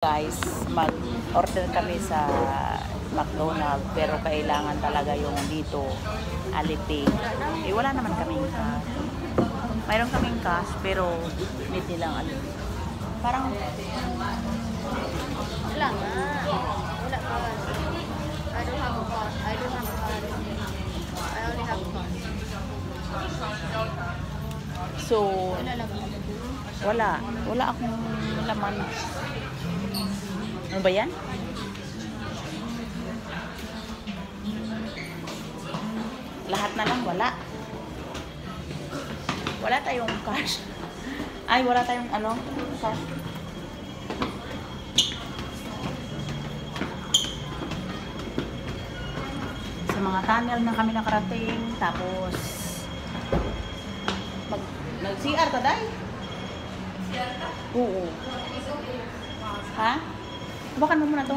Guys, mag-order kami sa McDonald's pero kailangan talaga yung dito Alipay. Eh wala naman kaming cash. Mayroon kaming cash pero need nilang Alipay. Parang wala nga. Wala pa. I don't have a card. I don't have a card. I only have a card. so Wala lang. wala akong laman. Ano ba yan? Lahat na lang wala. Wala tayong cash. Ay, wala tayong ano, cash. Sa mga tunnel na kami nakarating. Tapos nag-CR ka, day? CR ka? Oo. Ha? Bakan mo muna to.